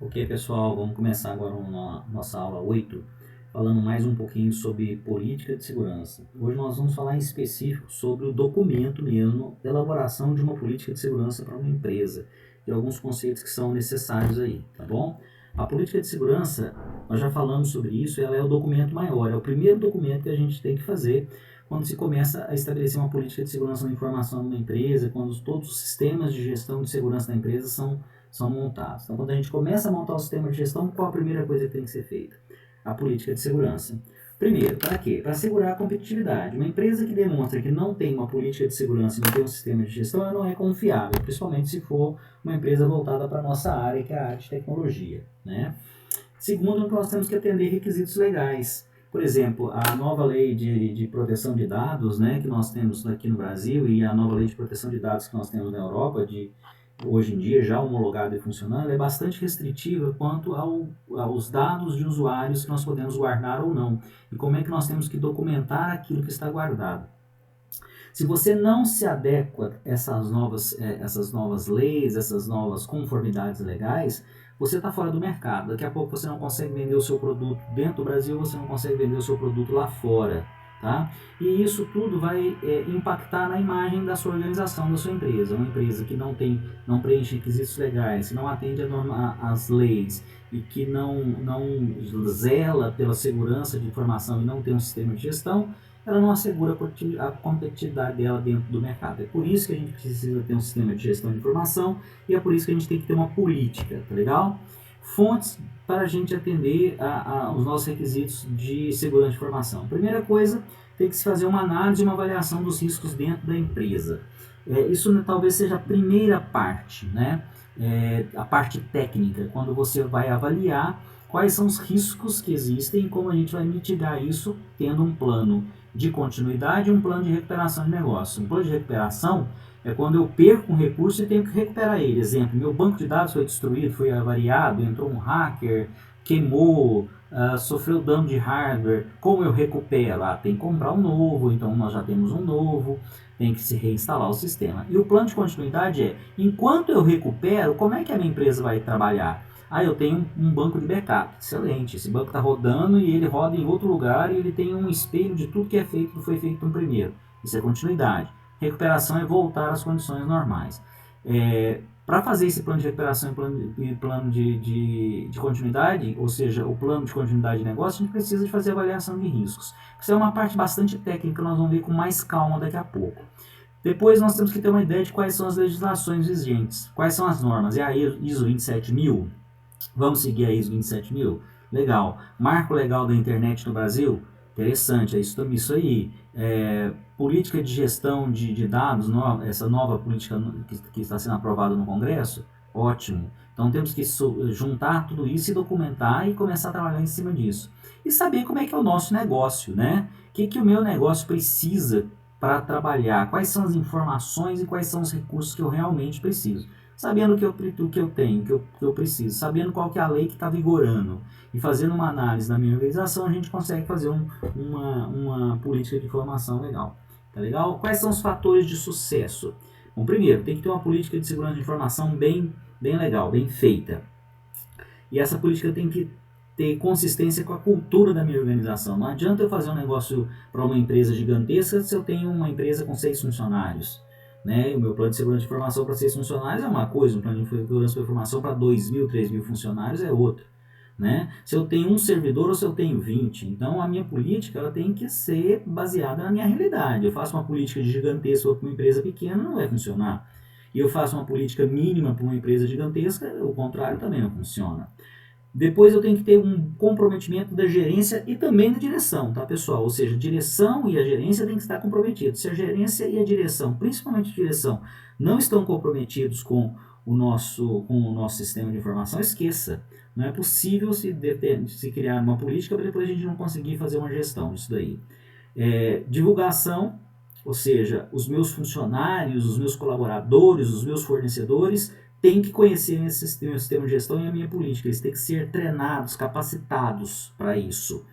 Ok, pessoal, vamos começar agora nossa aula 8, falando mais um pouquinho sobre política de segurança. Hoje nós vamos falar em específico sobre o documento mesmo, da elaboração de uma política de segurança para uma empresa, e alguns conceitos que são necessários aí, tá bom? A política de segurança, nós já falamos sobre isso, ela é o documento maior, é o primeiro documento que a gente tem que fazer quando se começa a estabelecer uma política de segurança da informação numa empresa, quando todos os sistemas de gestão de segurança da empresa são montados. Então, quando a gente começa a montar o sistema de gestão, qual a primeira coisa que tem que ser feita? A política de segurança. Primeiro, para quê? Para assegurar a competitividade. Uma empresa que demonstra que não tem uma política de segurança e não tem um sistema de gestão, ela não é confiável, principalmente se for uma empresa voltada para a nossa área, que é a área de tecnologia, né? Segundo, nós temos que atender requisitos legais. Por exemplo, a nova lei de proteção de dados, né, que nós temos aqui no Brasil, e a nova lei de proteção de dados que nós temos na Europa, hoje em dia já homologada e funcionando, é bastante restritiva quanto aos dados de usuários que nós podemos guardar ou não, e como é que nós temos que documentar aquilo que está guardado. Se você não se adequa a essas novas leis, essas novas conformidades legais, você está fora do mercado. Daqui a pouco você não consegue vender o seu produto dentro do Brasil, você não consegue vender o seu produto lá fora. Tá? E isso tudo vai impactar na imagem da sua organização, da sua empresa. Uma empresa que não preenche requisitos legais, que não atende às leis e que não zela pela segurança de informação e não tem um sistema de gestão, ela não assegura a competitividade dela dentro do mercado. É por isso que a gente precisa ter um sistema de gestão de informação e é por isso que a gente tem que ter uma política, tá legal? Fontes para a gente atender os nossos requisitos de segurança de informação. Primeira coisa, tem que se fazer uma análise e uma avaliação dos riscos dentro da empresa. Isso talvez seja a primeira parte, né? A parte técnica, quando você vai avaliar quais são os riscos que existem e como a gente vai mitigar isso tendo um plano de continuidade e um plano de recuperação de negócio. Um plano de recuperação é quando eu perco um recurso e tenho que recuperar ele. Exemplo, meu banco de dados foi destruído, foi avariado, entrou um hacker, queimou, sofreu dano de hardware. Como eu recupero? Tem que comprar um novo, então nós já temos um novo, tem que se reinstalar o sistema. E o plano de continuidade é, enquanto eu recupero, como é que a minha empresa vai trabalhar? Eu tenho um banco de backup, excelente, esse banco está rodando e ele roda em outro lugar e ele tem um espelho de tudo que foi feito no primeiro. Isso é continuidade. Recuperação é voltar às condições normais. Para fazer esse plano de recuperação e plano de continuidade, ou seja, o plano de continuidade de negócio, a gente precisa de fazer avaliação de riscos. Isso é uma parte bastante técnica, nós vamos ver com mais calma daqui a pouco. Depois nós temos que ter uma ideia de quais são as legislações vigentes, quais são as normas. É a ISO 27000? Vamos seguir a ISO 27000? Legal. Marco legal da internet no Brasil? Interessante, é isso aí. Política de gestão de dados, essa nova política que está sendo aprovada no Congresso? Ótimo. Então temos que juntar tudo isso e documentar e começar a trabalhar em cima disso. E saber como é que é o nosso negócio, né? O que o meu negócio precisa para trabalhar, quais são as informações e quais são os recursos que eu realmente preciso. Sabendo o que eu tenho, o que eu preciso, sabendo qual que é a lei que está vigorando e fazendo uma análise da minha organização, a gente consegue fazer uma política de informação legal. Tá legal? Quais são os fatores de sucesso? Bom, primeiro, tem que ter uma política de segurança de informação bem legal, bem feita. E essa política tem que ter consistência com a cultura da minha organização. Não adianta eu fazer um negócio para uma empresa gigantesca se eu tenho uma empresa com 6 funcionários. Né? O meu plano de segurança de informação para 6 funcionários é uma coisa, um plano de segurança de informação para 2.000, 3.000 funcionários é outra. Né? Se eu tenho um servidor ou se eu tenho 20. Então a minha política ela tem que ser baseada na minha realidade. Eu faço uma política de gigantesca para uma empresa pequena, não vai funcionar. E eu faço uma política mínima para uma empresa gigantesca, o contrário também não funciona. Depois eu tenho que ter um comprometimento da gerência e também da direção, tá, pessoal? Ou seja, a direção e a gerência têm que estar comprometidos. Se a gerência e a direção, principalmente a direção, não estão comprometidos com o nosso sistema de informação, esqueça. Não é possível se criar uma política para depois a gente não conseguir fazer uma gestão disso daí. Divulgação, ou seja, os meus funcionários, os meus colaboradores, os meus fornecedores têm que conhecer esse sistema de gestão e a minha política. Eles têm que ser treinados, capacitados para isso.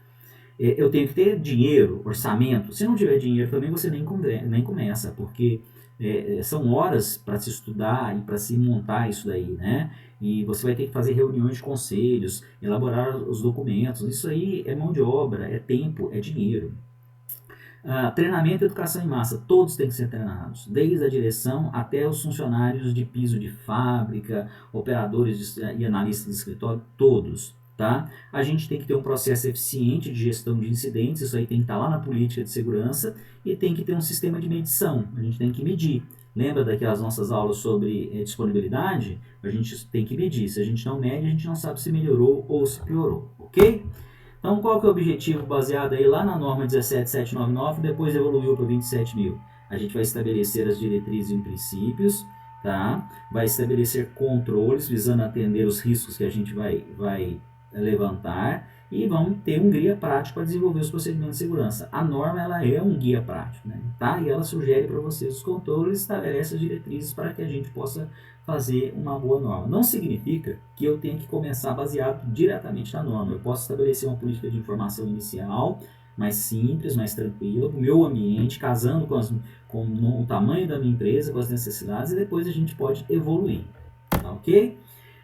Eu tenho que ter dinheiro, orçamento. Se não tiver dinheiro também, você nem começa, porque são horas para se estudar e para se montar isso daí, né? E você vai ter que fazer reuniões de conselhos, elaborar os documentos. Isso aí é mão de obra, é tempo, é dinheiro. Treinamento e educação em massa, todos têm que ser treinados, desde a direção até os funcionários de piso de fábrica, operadores e analistas de escritório, todos. Tá? A gente tem que ter um processo eficiente de gestão de incidentes, isso aí tem que estar lá na política de segurança, e tem que ter um sistema de medição, a gente tem que medir. Lembra daquelas nossas aulas sobre disponibilidade? A gente tem que medir, se a gente não mede, a gente não sabe se melhorou ou se piorou, ok? Então, qual que é o objetivo baseado aí lá na norma 17799, depois evoluiu para 27.000? A gente vai estabelecer as diretrizes e princípios, tá? Vai estabelecer controles visando atender os riscos que a gente vai levantar e vamos ter um guia prático para desenvolver os procedimentos de segurança. A norma ela é um guia prático, né? Tá? E ela sugere para vocês os controles e estabelece as diretrizes para que a gente possa fazer uma boa norma. Não significa que eu tenha que começar baseado diretamente na norma. Eu posso estabelecer uma política de informação inicial, mais simples, mais tranquila, para o meu ambiente, casando com o tamanho da minha empresa, com as necessidades, e depois a gente pode evoluir. Tá ok?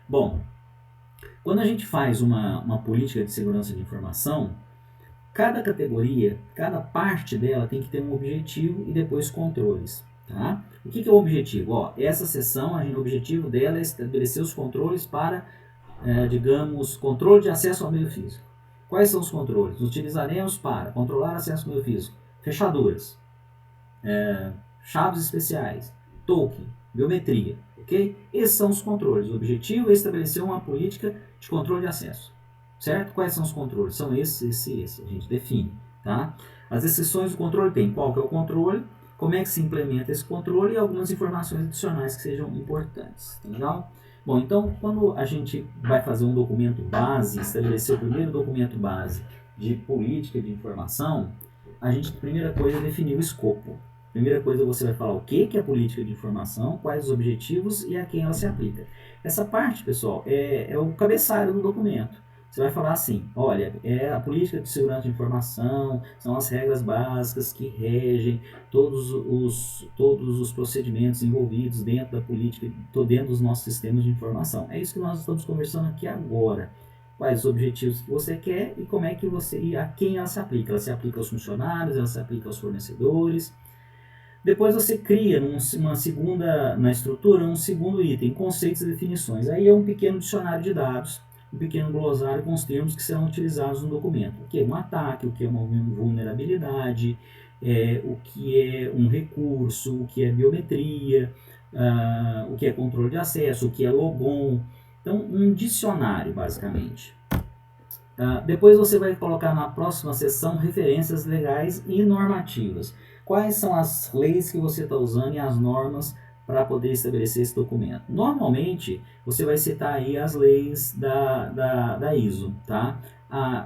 Bom, quando a gente faz uma política de segurança de informação, cada categoria, cada parte dela tem que ter um objetivo e depois controles. Tá? O que é o objetivo? Essa seção, o objetivo dela é estabelecer os controles para, digamos, controle de acesso ao meio físico. Quais são os controles? Utilizaremos para controlar acesso ao meio físico, fechaduras, chaves especiais, token, biometria, ok? Esses são os controles. O objetivo é estabelecer uma política de controle de acesso, certo? Quais são os controles? São esses, a gente define, tá? As exceções do controle tem qual que é o controle, como é que se implementa esse controle e algumas informações adicionais que sejam importantes, tá legal? Bom, então, quando a gente vai fazer um documento base, estabelecer o primeiro documento base de política de informação, a gente, primeira coisa, é definir o escopo. Primeira coisa, você vai falar o que é a política de informação, quais os objetivos e a quem ela se aplica. Essa parte, pessoal, é o cabeçalho do documento. Você vai falar assim, olha, a política de segurança de informação, são as regras básicas que regem todos os procedimentos envolvidos dentro da política, dentro dos nossos sistemas de informação. É isso que nós estamos conversando aqui agora. Quais os objetivos que você quer e como é que e a quem ela se aplica. Ela se aplica aos funcionários, ela se aplica aos fornecedores. Depois você cria na estrutura um segundo item, conceitos e definições. Aí é um pequeno dicionário de dados, um pequeno glossário com os termos que serão utilizados no documento. O que é um ataque, o que é uma vulnerabilidade, o que é um recurso, o que é biometria, o que é controle de acesso, o que é logon. Então, um dicionário, basicamente. Depois você vai colocar na próxima seção referências legais e normativas. Quais são as leis que você está usando e as normas para poder estabelecer esse documento? Normalmente, você vai citar aí as leis da ISO, tá?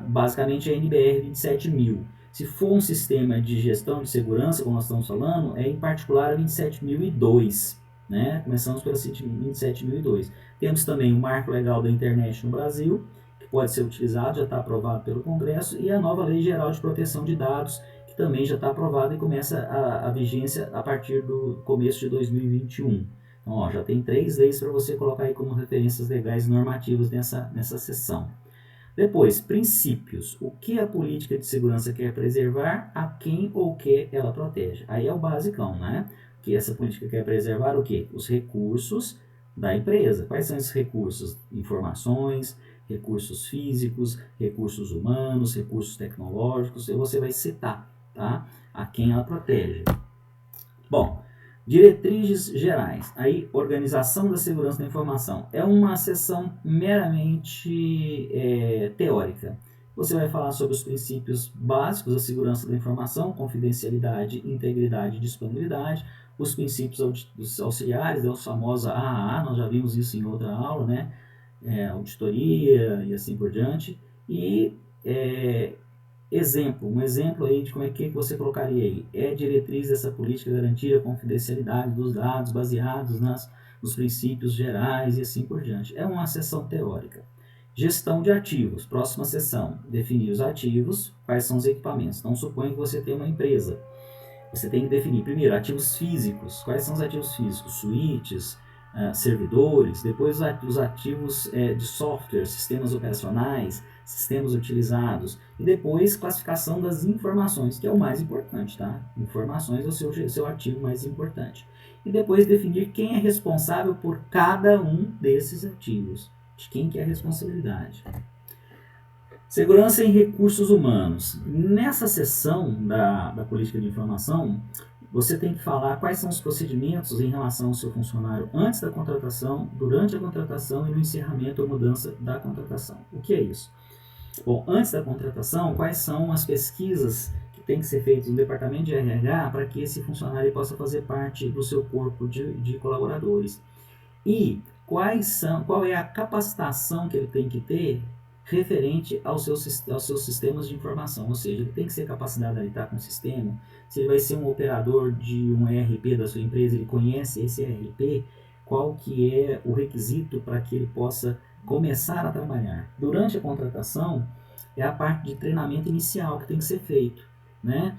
Basicamente a NBR 27000. Se for um sistema de gestão de segurança, como nós estamos falando, é em particular a 27002. Né? Começamos pela 27002. Temos também o Marco Legal da Internet no Brasil, que pode ser utilizado, já está aprovado pelo Congresso, e a nova Lei Geral de Proteção de Dados, que também já está aprovada e começa a vigência a partir do começo de 2021. Então, já tem 3 leis para você colocar aí como referências legais e normativas nessa seção. Depois, princípios. O que a política de segurança quer preservar, a quem ou que ela protege. Aí é o basicão, né? Que essa política quer preservar o quê? Os recursos da empresa. Quais são esses recursos? Informações, recursos físicos, recursos humanos, recursos tecnológicos, e você vai citar, tá? A quem ela protege. Bom, diretrizes gerais. Aí, organização da segurança da informação. É uma seção meramente teórica. Você vai falar sobre os princípios básicos da segurança da informação, confidencialidade, integridade e disponibilidade, os princípios auxiliares, os famosos AAA, nós já vimos isso em outra aula, né? Auditoria e assim por diante. E um exemplo aí de como é que você colocaria aí. É diretriz dessa política garantir a confidencialidade dos dados baseados nos princípios gerais e assim por diante. É uma seção teórica. Gestão de ativos. Próxima seção. Definir os ativos, quais são os equipamentos. Então, suponha que você tem uma empresa. Você tem que definir, primeiro, ativos físicos. Quais são os ativos físicos? Switches, servidores, depois os ativos de software, sistemas operacionais, sistemas utilizados, e depois classificação das informações, que é o mais importante, tá? Informações é o seu ativo mais importante. E depois definir quem é responsável por cada um desses ativos, de quem que é a responsabilidade. Segurança em recursos humanos. Nessa seção da política de informação, você tem que falar quais são os procedimentos em relação ao seu funcionário antes da contratação, durante a contratação e no encerramento ou mudança da contratação. O que é isso? Bom, antes da contratação, quais são as pesquisas que têm que ser feitas no departamento de RH para que esse funcionário possa fazer parte do seu corpo de colaboradores? E qual é a capacitação que ele tem que ter referente aos seus sistemas de informação? Ou seja, ele tem que ser capacitado a lidar com o sistema. Se ele vai ser um operador de um ERP da sua empresa, ele conhece esse ERP, qual que é o requisito para que ele possa começar a trabalhar. Durante a contratação, é a parte de treinamento inicial que tem que ser feito, né?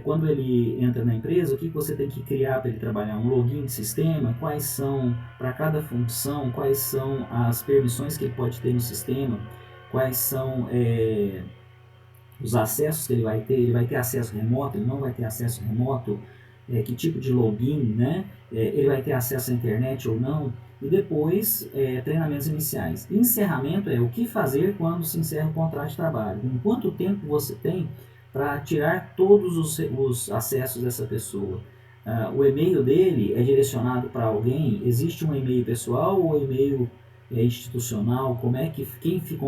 Quando ele entra na empresa, o que você tem que criar para ele trabalhar? Um login de sistema, quais são, para cada função, quais são as permissões que ele pode ter no sistema, quais são os acessos que ele vai ter acesso remoto, ele não vai ter acesso remoto, que tipo de login, né? Ele vai ter acesso à internet ou não, e depois treinamentos iniciais. Encerramento é o que fazer quando se encerra o contrato de trabalho, em quanto tempo você tem para tirar todos os acessos dessa pessoa. O e-mail dele é direcionado para alguém? Existe um e-mail pessoal ou e-mail institucional? Com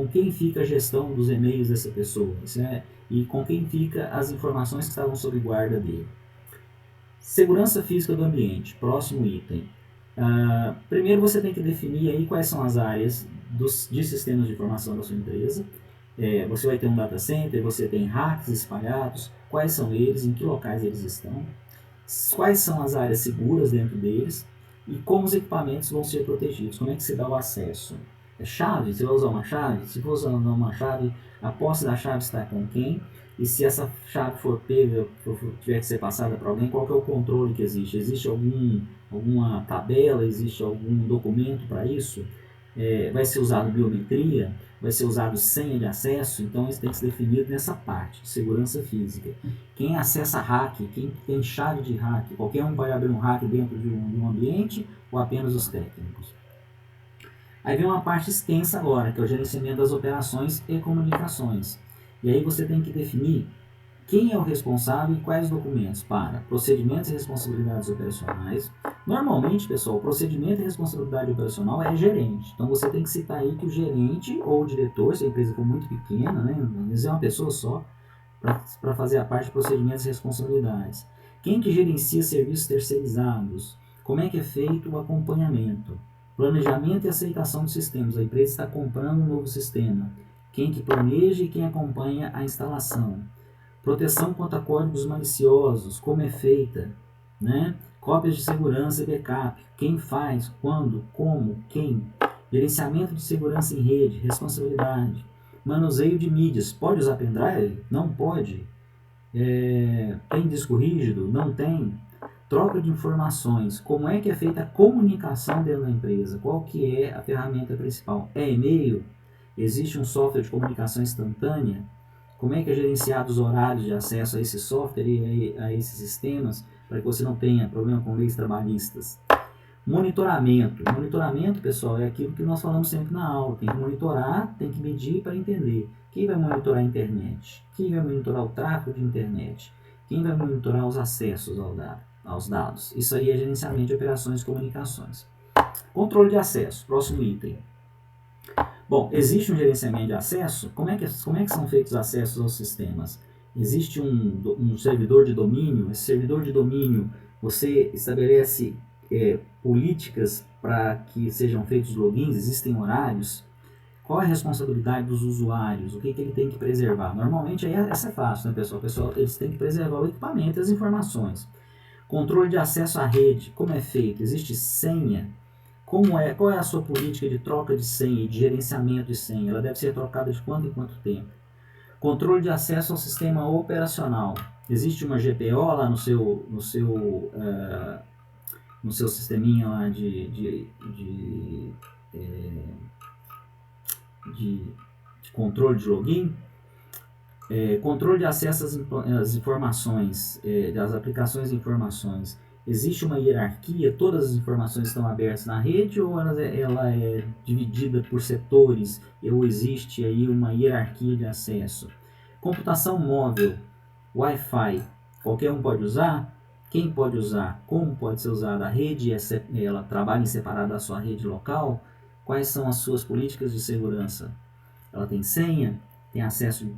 quem fica a gestão dos e-mails dessa pessoa? E com quem fica as informações que estavam sob guarda dele? Segurança física do ambiente, próximo item. Primeiro você tem que definir aí quais são as áreas de sistemas de informação da sua empresa. Você vai ter um data center, você tem racks espalhados, quais são eles, em que locais eles estão, quais são as áreas seguras dentro deles e como os equipamentos vão ser protegidos, como é que se dá o acesso. Chave, você vai usar uma chave? Se for usar uma chave, a posse da chave está com quem? E se essa chave for pega, tiver que ser passada para alguém, qual que é o controle que existe? Existe alguma tabela, existe algum documento para isso? Vai ser usado biometria? Vai ser usado senha de acesso? Então isso tem que ser definido nessa parte de segurança física. Quem acessa hack, quem tem chave de hack, qualquer um vai abrir um hack dentro de um ambiente ou apenas os técnicos? Aí vem uma parte extensa agora, que é o gerenciamento das operações e comunicações. E aí você tem que definir quem é o responsável e quais documentos para procedimentos e responsabilidades operacionais. Normalmente, pessoal, o procedimento e responsabilidade operacional é gerente. Então você tem que citar aí que o gerente ou o diretor, se a empresa for muito pequena, né, às vezes é uma pessoa só, para fazer a parte de procedimentos e responsabilidades. Quem que gerencia serviços terceirizados? Como é que é feito o acompanhamento? Planejamento e aceitação de sistemas. A empresa está comprando um novo sistema. Quem que planeja e quem acompanha a instalação? Proteção contra códigos maliciosos, como é feita, né? Cópias de segurança e backup, quem faz, quando, como, quem. Gerenciamento de segurança em rede, responsabilidade. Manuseio de mídias, pode usar pendrive? Não pode. Tem disco rígido? Não tem. Troca de informações, como é que é feita a comunicação dentro da empresa? Qual que é a ferramenta principal? É e-mail? Existe um software de comunicação instantânea? Como é que é gerenciado os horários de acesso a esse software e a esses sistemas para que você não tenha problema com leis trabalhistas? Monitoramento. Monitoramento, pessoal, é aquilo que nós falamos sempre na aula. Tem que monitorar, tem que medir para entender. Quem vai monitorar a internet? Quem vai monitorar o tráfego de internet? Quem vai monitorar os acessos aos dados? Isso aí é gerenciamento de operações e comunicações. Controle de acesso, próximo item. Bom, existe um gerenciamento de acesso? Como é que são feitos os acessos aos sistemas? Existe um servidor de domínio? Esse servidor de domínio, você estabelece políticas para que sejam feitos logins? Existem horários? Qual é a responsabilidade dos usuários? O que ele tem que preservar? Normalmente, essa é fácil, né, pessoal? Eles têm que preservar o equipamento e as informações. Controle de acesso à rede, como é feito? Existe senha? Qual é a sua política de troca de senha e de gerenciamento de senha? Ela deve ser trocada de quanto em quanto tempo? Controle de acesso ao sistema operacional. Existe uma GPO lá no seu sisteminha lá de controle de login. Controle de acesso às informações, das aplicações de informações. Existe uma hierarquia? Todas as informações estão abertas na rede ou ela é dividida por setores? Ou existe aí uma hierarquia de acesso? Computação móvel, Wi-Fi, qualquer um pode usar? Quem pode usar? Como pode ser usada? A rede, ela trabalha em separado da sua rede local? Quais são as suas políticas de segurança? Ela tem senha?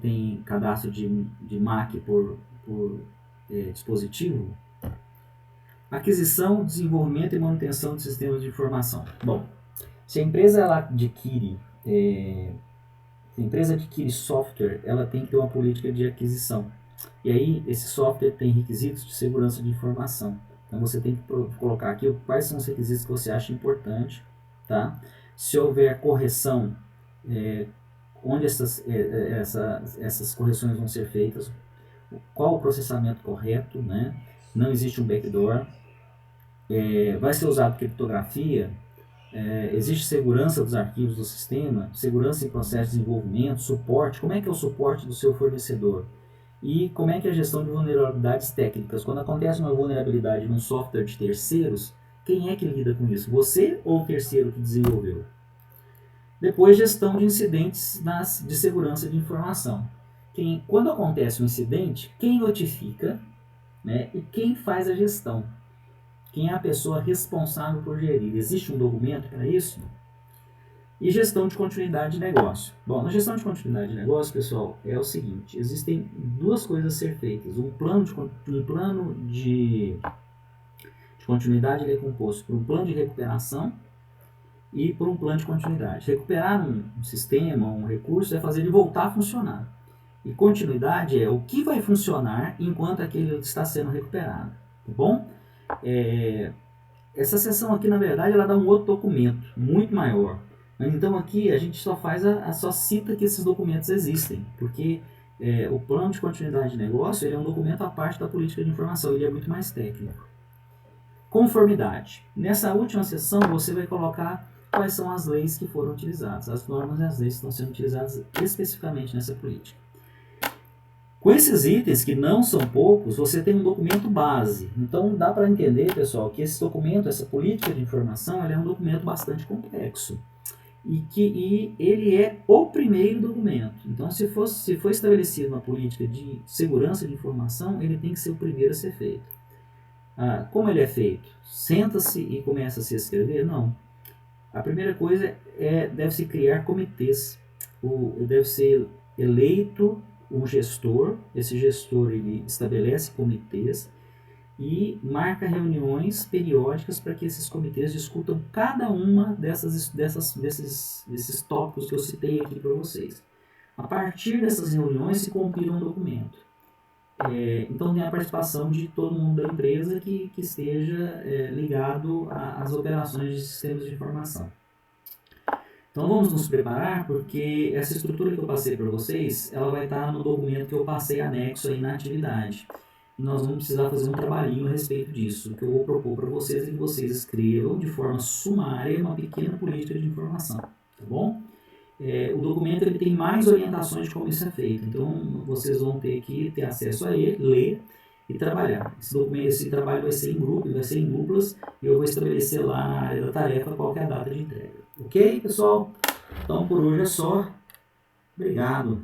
Tem cadastro de MAC por dispositivo? Aquisição, desenvolvimento e manutenção de sistemas de informação. Bom, se a empresa adquire software, ela tem que ter uma política de aquisição. E aí, esse software tem requisitos de segurança de informação. Então, você tem que colocar aqui quais são os requisitos que você acha importante. Tá? Se houver correção, onde essas correções vão ser feitas, qual o processamento correto, né? Não existe um backdoor, vai ser usado criptografia, existe segurança dos arquivos do sistema, segurança em processo de desenvolvimento, suporte, como é que é o suporte do seu fornecedor e como é que é a gestão de vulnerabilidades técnicas. Quando acontece uma vulnerabilidade num software de terceiros, quem é que lida com isso? Você ou o terceiro que desenvolveu? Depois, gestão de incidentes de segurança de informação. Quando acontece um incidente, quem notifica, né, e quem faz a gestão? Quem é a pessoa responsável por gerir? Existe um documento para isso? E gestão de continuidade de negócio. Bom, na gestão de continuidade de negócio, pessoal, é o seguinte: existem duas coisas a ser feitas. Um plano de continuidade ele é composto por um plano de recuperação e por um plano de continuidade. Recuperar um sistema, um recurso, é fazer ele voltar a funcionar. E continuidade é o que vai funcionar enquanto aquele está sendo recuperado. Tá bom? Essa seção aqui, na verdade, ela dá um outro documento, muito maior. Mas então aqui a gente só só cita que esses documentos existem, porque o plano de continuidade de negócio ele é um documento à parte da política de informação, ele é muito mais técnico. Conformidade. Nessa última seção você vai colocar quais são as leis que foram utilizadas, as normas e as leis que estão sendo utilizadas especificamente nessa política. Com esses itens, que não são poucos, você tem um documento base. Então dá para entender, pessoal, que esse documento, essa política de informação, ele é um documento bastante complexo. E ele é o primeiro documento. Então, se for estabelecida uma política de segurança de informação, ele tem que ser o primeiro a ser feito. Como ele é feito? Senta-se e começa a se escrever? Não. A primeira coisa deve-se criar comitês. Deve ser eleito um gestor. Esse gestor ele estabelece comitês e marca reuniões periódicas para que esses comitês discutam cada uma desses tópicos que eu citei aqui para vocês. A partir dessas reuniões se compila um documento. Então tem a participação de todo mundo da empresa que esteja ligado às operações de sistemas de informação. Então vamos nos preparar, porque essa estrutura que eu passei para vocês, ela vai estar no documento que eu passei anexo aí na atividade. E nós vamos precisar fazer um trabalhinho a respeito disso, que eu vou propor para vocês, que vocês escrevam de forma sumária uma pequena política de informação, tá bom? O documento ele tem mais orientações de como isso é feito, então vocês vão ter que ter acesso a ele, ler e trabalhar. Esse trabalho vai ser em grupo, vai ser em duplas, e eu vou estabelecer lá na área da tarefa qual é a data de entrega. Ok, pessoal? Então por hoje é só. Obrigado.